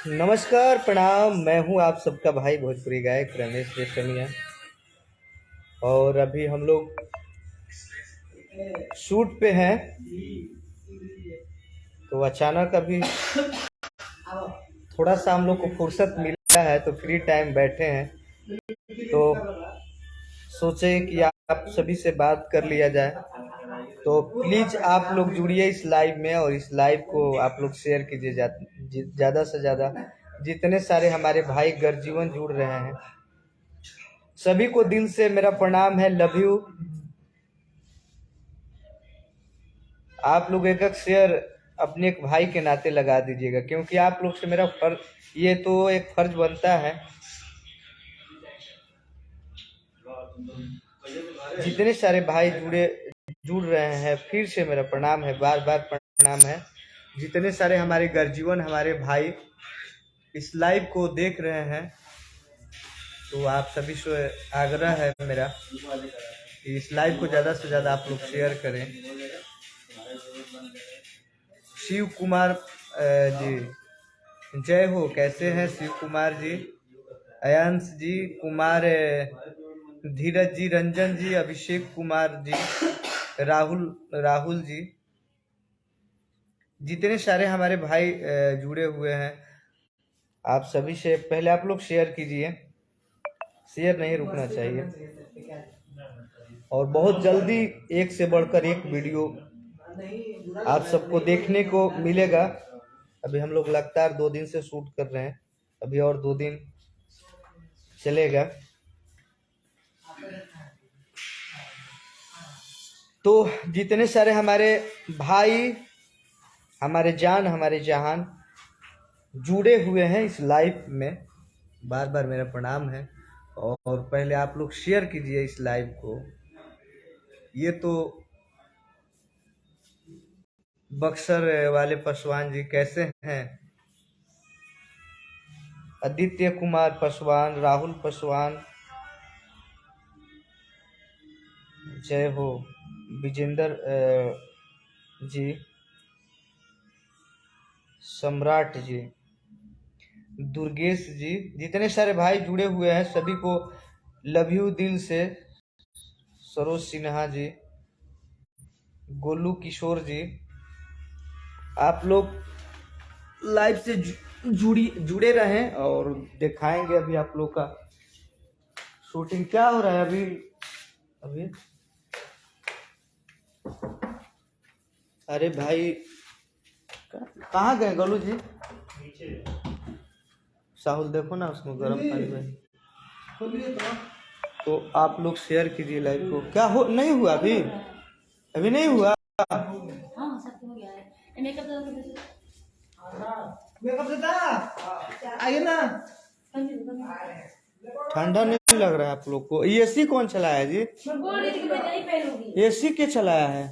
नमस्कार प्रणाम। मैं हूं आप सबका भाई भोजपुरी गायक रमेश रेशमिया। और अभी हम लोग शूट पे हैं। तो अचानक अभी थोड़ा सा हम लोग को फुर्सत मिला है तो फ्री टाइम बैठे हैं, तो सोचे कि आप सभी से बात कर लिया जाए। तो प्लीज आप लोग जुड़िए इस लाइव में और इस लाइव को आप लोग शेयर कीजिए ज़्यादा से ज़्यादा। जितने सारे हमारे भाई गर्जीवन जुड़ रहे हैं सभी को दिल से मेरा प्रणाम है, लव यू। आप लोग एक एक शेयर अपने एक भाई के नाते लगा दीजिएगा, क्योंकि आप लोग से मेरा ये तो एक फर्ज बनता है। जितने सारे भाई जुड़ रहे हैं फिर से मेरा प्रणाम है, बार बार प्रणाम है। जितने सारे हमारे गर्जीवन हमारे भाई इस लाइव को देख रहे हैं तो आप सभी से आग्रह है मेरा कि इस लाइव को ज़्यादा से ज़्यादा आप लोग शेयर करें। शिव कुमार जी जय हो, कैसे हैं शिव कुमार जी? अयांश जी, कुमार धीरज जी, रंजन जी, अभिषेक कुमार जी, राहुल जी, जितने सारे हमारे भाई जुड़े हुए हैं आप सभी से पहले आप लोग शेयर कीजिए। शेयर नहीं रुकना चाहिए। और बहुत जल्दी एक से बढ़कर एक वीडियो आप सबको देखने को मिलेगा। अभी हम लोग लगातार 2 दिन से शूट कर रहे हैं, अभी और 2 दिन चलेगा। तो जितने सारे हमारे भाई हमारे जान हमारे जहान जुड़े हुए हैं इस लाइव में, बार बार मेरा प्रणाम है। और पहले आप लोग शेयर कीजिए इस लाइव को। ये तो बक्सर वाले पासवान जी कैसे हैं? आदित्य कुमार पासवान, राहुल पासवान जय हो, विजेंद्र जी, सम्राट जी, दुर्गेश जी, जितने सारे भाई जुड़े हुए हैं सभी को लव यू दिल से। सरोज सिन्हा जी, गोलू किशोर जी, आप लोग लाइव से जुड़े रहें और दिखाएंगे अभी आप लोग का शूटिंग क्या हो रहा है अभी। अरे भाई कहाँ गए गोलू जी? साहुल देखो ना उसमें गर्म पानी में। तो आप लोग शेयर कीजिए लाइव को। क्या हो नहीं हुआ अभी नहीं हुआ। मेकअप देता आइए ना। ठंडा नहीं लग रहा है आप लोग को? एसी कौन चलाया है जी? एसी के चलाया है?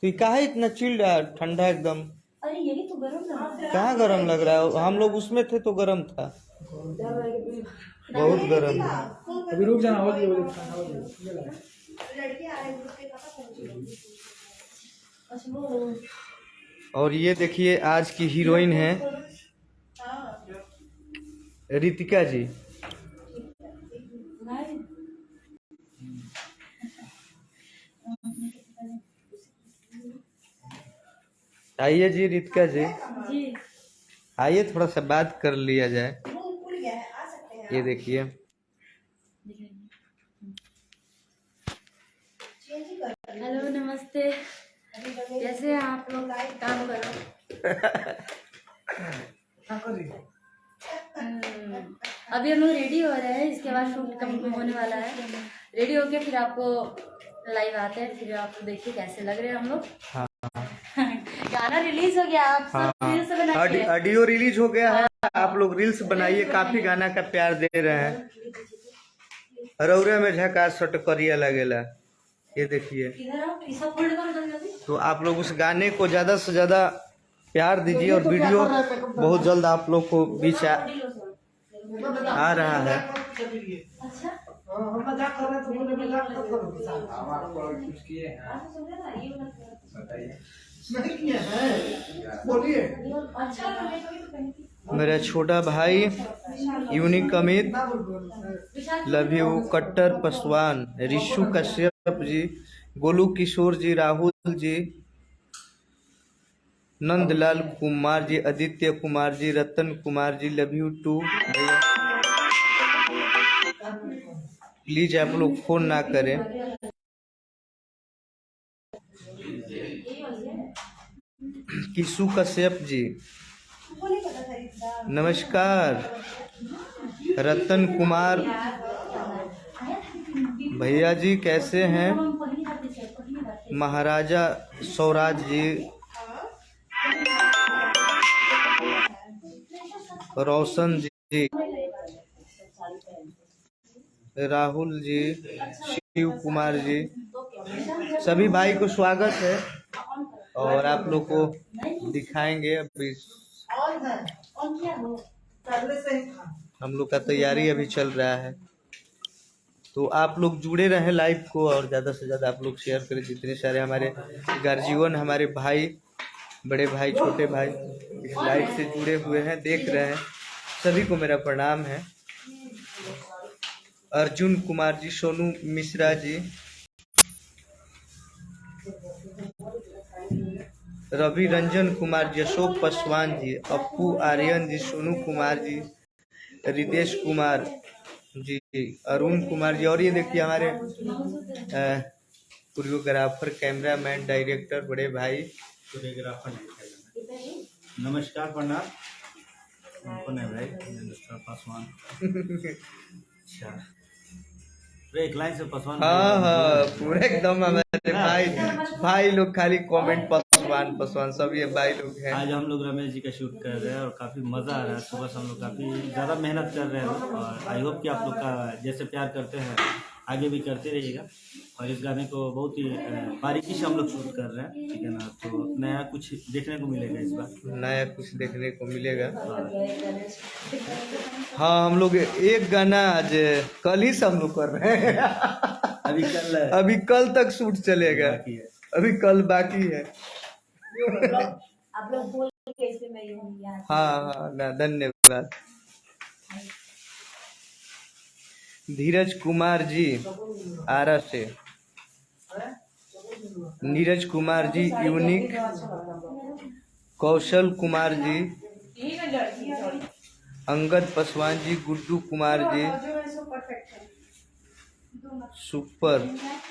तो काहे इतना चिल्ड है, ठंडा एकदम? अरे यही तो गरम लग रहा है। कहाँ गरम लग रहा है? हम लोग उसमें थे तो गरम था, बहुत गरम। अभी रुक जाना। और ये देखिए आज की हीरोइन है रितिका जी। आइए जी रितिका जी, आइए थोड़ा सा बात कर लिया जाए। ये देखिए हेलो नमस्ते, कैसे हैं आप लोग? काम करो। अभी हम लोग रेडी हो रहे हैं, इसके बाद शूट कम होने वाला है। रेडी होके फिर आपको लाइव आते हैं, फिर आप देखिए कैसे लग रहे हैं हम लोग। हाँ। गाना रिलीज हो गया, आप सब रील्स बनाइए। ऑडियो रिलीज हो गया है, आप लोग रील्स बनाइए। काफी गाना का प्यार दे रहे हैं। रौरे में झकास करिया लगेला, ये देखिए। तो आप लोग उस गाने को ज्यादा से ज्यादा प्यार दीजिए और वीडियो बहुत जल्द आप लोग को बीच आ रहा है। मेरा छोटा भाई यूनिक अमित, लव यू कट्टर पासवान, ऋषु कश्यप जी, गोलू किशोर जी, राहुल जी, नंदलाल कुमार जी, आदित्य कुमार जी, रतन कुमार जी, लव यू टू। प्लीज आप लोग फोन ना करें। किशु कश्यप जी नमस्कार। रतन कुमार भैया जी कैसे हैं? महाराजा सौराज जी, रोशन जी, राहुल जी, शिव कुमार जी, सभी भाई को स्वागत है। और आप लोग को दिखाएंगे अभी हम लोग का तैयारी अभी चल रहा है, तो आप लोग जुड़े रहें लाइव को और ज़्यादा से ज़्यादा आप लोग शेयर करें। जितने सारे हमारे गार्जियन, हमारे भाई, बड़े भाई, छोटे भाई इस लाइव से जुड़े हुए हैं, देख रहे हैं, सभी को मेरा प्रणाम है। अर्जुन कुमार जी, सोनू मिश्रा जी, रवि रंजन कुमार जी, अशोक पासवान जी, अप्पू आर्यन जी, सोनू कुमार जी, रितेश कुमार जी, अरुण कुमार जी, और ये देखिए हमारे कोरियोग्राफर, कैमरामैन, डायरेक्टर, बड़े भाई कोरियोग्राफर। नमस्कार, प्रणाम। कौन है भाई? पासवान। अच्छा, पूरे एक लाइन से पासवान। हाँ पूरे एकदम हमारे भाई लोग खाली कमेंट पासवान पासवान, सब ये भाई लोग हैं। आज हम लोग रमेश जी का शूट कर रहे हैं और काफ़ी मज़ा आ रहा है। सुबह से हम लोग काफ़ी ज़्यादा मेहनत कर रहे हैं और आई होप कि आप लोग का जैसे प्यार करते हैं आगे भी करते रहिएगा। और इस गाने को बहुत ही बारीकी से हम लोग शूट कर रहे हैं, ठीक है ना? तो नया कुछ देखने को मिलेगा इस बार, नया कुछ देखने को मिलेगा। हाँ हम लोग एक गाना आज कल ही से हम लोग कर रहे हैं। अभी कल तक शूट चलेगा, अभी कल बाकी है। आप लोग बोल के इसलिए मैं यूं हाँ ना, धन्यवाद। धीरज कुमार जी आरा से, Neeraj Kumar ji unique, Kaushal Kumar ji, Angad Paswan ji, Guddu Kumar ji, super,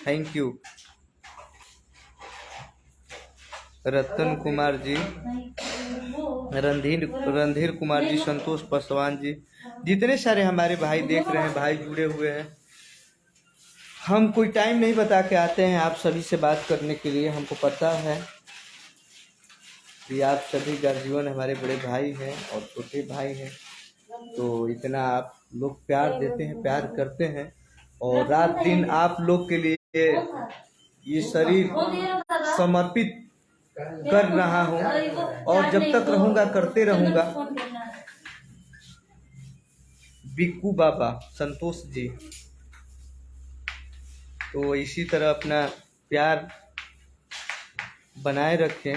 thank you. Ratan Kumar ji, Randhir Kumar ji, Santosh Paswan ji, जितने सारे हमारे भाई देख रहे हैं, भाई जुड़े हुए हैं। हम कोई टाइम नहीं बता के आते हैं आप सभी से बात करने के लिए। हमको पता है कि आप सभी गार्जियन हमारे बड़े भाई हैं और छोटे भाई हैं, तो इतना आप लोग प्यार देते हैं, प्यार करते हैं। और रात दिन आप लोग के लिए ये शरीर समर्पित कर रहा हूँ और जब तक रहूँगा करते रहूँगा। बिक्कू बाबा, संतोष जी, तो इसी तरह अपना प्यार बनाए रखें।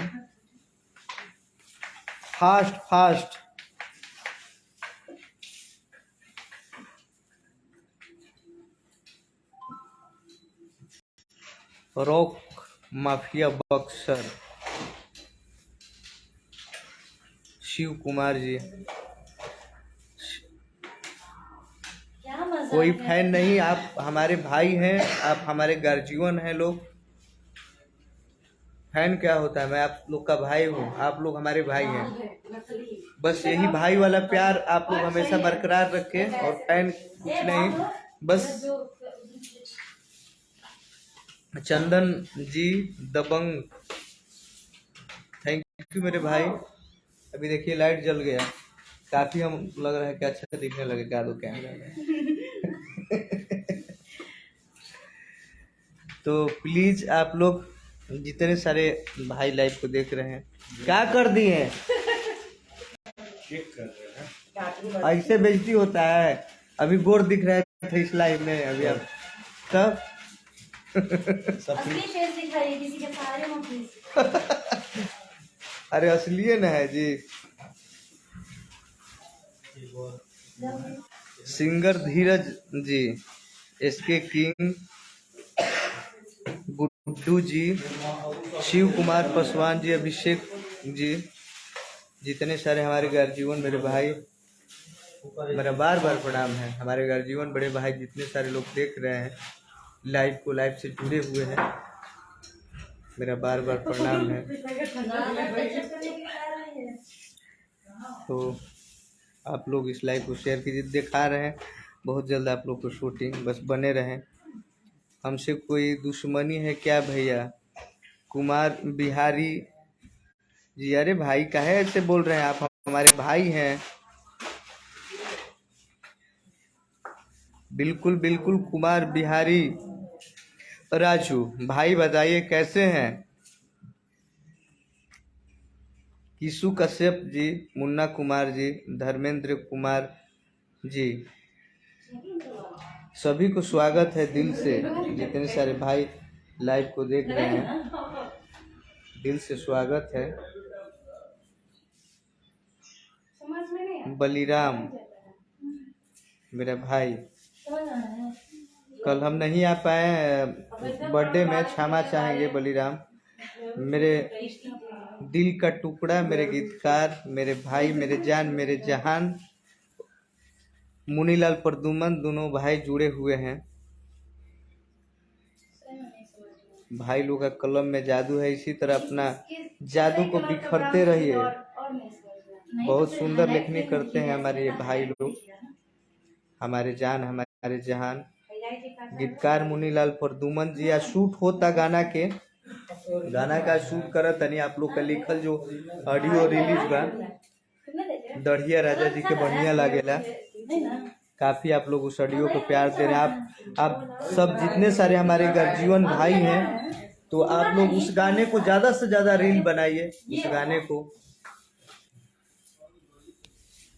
Fast fast rock mafia Buxar, Shiv Kumar ji, कोई फैन नहीं, आप हमारे भाई हैं, आप हमारे गार्जियन हैं। लोग फैन क्या होता है? मैं आप लोग का भाई हूँ, आप लोग हमारे भाई हैं। बस यही भाई वाला प्यार आप लोग हमेशा बरकरार रखें। और फैन कुछ नहीं, बस चंदन जी दबंग, थैंक यू मेरे भाई। अभी देखिए लाइट जल गया, काफी हम लग रहा है कि अच्छा दिखने लगे क्या दो कैमरा में। तो प्लीज आप लोग जितने सारे भाई लाइव को देख रहे हैं, क्या कर दिए हैं? ऐसे बेइज्जती होता है? अभी गोर दिख रहा है थे इस लाइव में अभी आप तब असली फेस दिखाइए, किसी के सहारे मत प्लीज। अरे असलिए न है जी। सिंगर धीरज जी, एसके किंग, गुड्डू जी, शिव कुमार पासवान जी, अभिषेक जी, जितने सारे हमारे गर्जीवन मेरे भाई, मेरा बार बार प्रणाम है। हमारे गर्जीवन बड़े भाई जितने सारे लोग देख रहे हैं लाइव को, लाइव से जुड़े हुए हैं, मेरा बार बार प्रणाम है। तो आप लोग इस लाइव को शेयर कीजिए, दिखा रहे हैं बहुत जल्द आप लोग को शूटिंग, बस बने रहें। हमसे कोई दुश्मनी है क्या भैया? कुमार बिहारी जी, अरे भाई काहे ऐसे बोल रहे हैं आप, हमारे भाई हैं। बिल्कुल बिल्कुल कुमार बिहारी राजू भाई, बताइए कैसे हैं? किशु कश्यप जी, मुन्ना कुमार जी, धर्मेंद्र कुमार जी, सभी को स्वागत है दिल से। जितने सारे भाई लाइव को देख रहे हैं दिल से स्वागत है। बलिराम मेरा भाई, कल हम नहीं आ पाए बर्थडे में, क्षमा चाहेंगे बलिराम। मेरे दिल का टुकड़ा, मेरे गीतकार, मेरे भाई, मेरे जान, मेरे जहान मुनीलाल प्रदुमन, दोनों भाई जुड़े हुए हैं। भाई लोग का कलम में जादू है, इसी तरह अपना जादू को बिखरते रहिए। बहुत सुंदर लेखनी करते हैं हमारे ये भाई लोग, हमारे जान, हमारे जहान। गीतकार मुनीलाल प्रदुमन जी, या शूट होता गाना के, गाना का शूट करत तनी आप लोग का लिखल जो ऑडियो रिलीज बा, दढ़िया राजा जी के बढ़िया लागेला। काफी आप लोग उस ऑडियो को प्यार दे रहे हैं। आप सब जितने सारे हमारे गर्जीवन भाई हैं, तो आप लोग उस गाने को ज्यादा से ज्यादा रील बनाइए उस गाने को,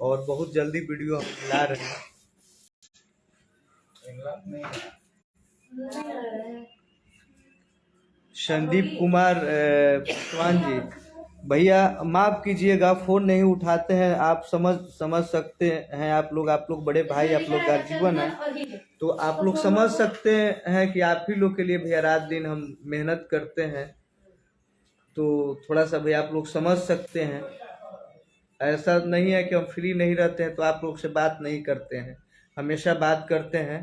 और बहुत जल्दी वीडियो हम ला रहे हैं। संदीप कुमार पासवान जी, भैया माफ कीजिएगा फोन नहीं उठाते हैं, आप समझ सकते हैं। आप लोग बड़े भाई, आप लोग गर्जीवन हैं, तो आप लोग समझ सकते हैं कि आप ही लोग के लिए भैया रात दिन हम मेहनत करते हैं, तो थोड़ा सा भैया आप लोग समझ सकते हैं। ऐसा नहीं है कि हम फ्री नहीं रहते हैं तो आप लोग से बात नहीं करते हैं, हमेशा बात करते हैं।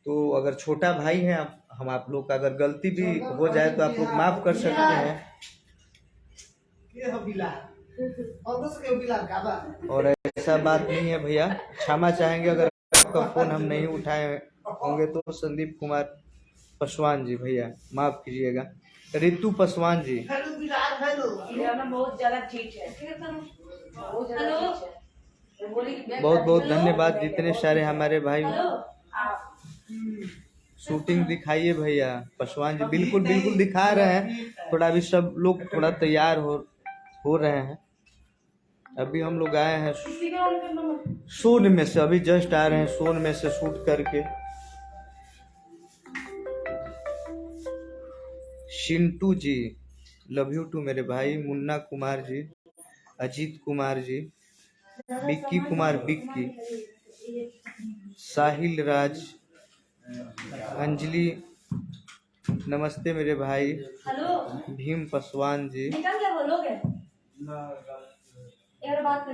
तो अगर छोटा भाई हैं हम आप लोग का अगर गलती भी हो जाए तो आप लोग माफ कर सकते हैं, और ऐसा बात नहीं है भैया, क्षमा चाहेंगे अगर आपका फोन हम नहीं उठाए होंगे तो। संदीप कुमार पासवान जी भैया माफ कीजिएगा। रितु पासवान जी, बहुत बहुत धन्यवाद। जितने सारे हमारे भाई शूटिंग दिखाइए भैया। पासवान जी बिल्कुल बिल्कुल दिखा रहे हैं, थोड़ा अभी सब लोग थोड़ा तैयार हो रहे हैं। अभी हम लोग आए हैं सोन में से, अभी जस्ट आ रहे हैं सोन में से शूट करके। शिंटू जी, लव यू टू मेरे भाई। मुन्ना कुमार जी, अजीत कुमार जी, बिक्की कुमार बिक्की, साहिल राज, अंजलि नमस्ते मेरे भाई। भीम पासवान जी, एक बार बात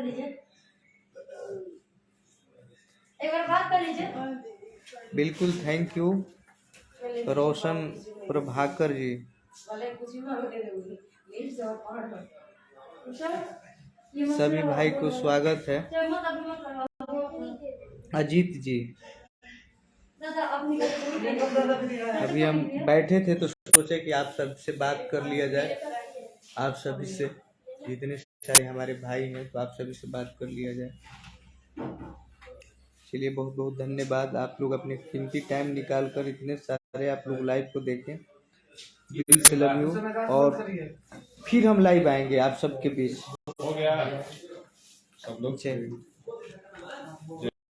कर लीजिए, बिल्कुल थैंक यू। रोशन प्रभाकर जी, सभी भाई को स्वागत है। अजीत जी, अभी हम बैठे थे तो सोचे कि आप सबसे बात कर लिया जाए, आप सभी से, जितने सारे हमारे भाई हैं तो आप सभी से बात कर लिया जाए। चलिए बहुत बहुत धन्यवाद, आप लोग अपने कीमती टाइम निकाल कर इतने सारे आप लोग लाइव को देखें, दिल से लव यू। और फिर हम लाइव आएंगे आप सबके बीच। हो गया सब लोग। चलिए।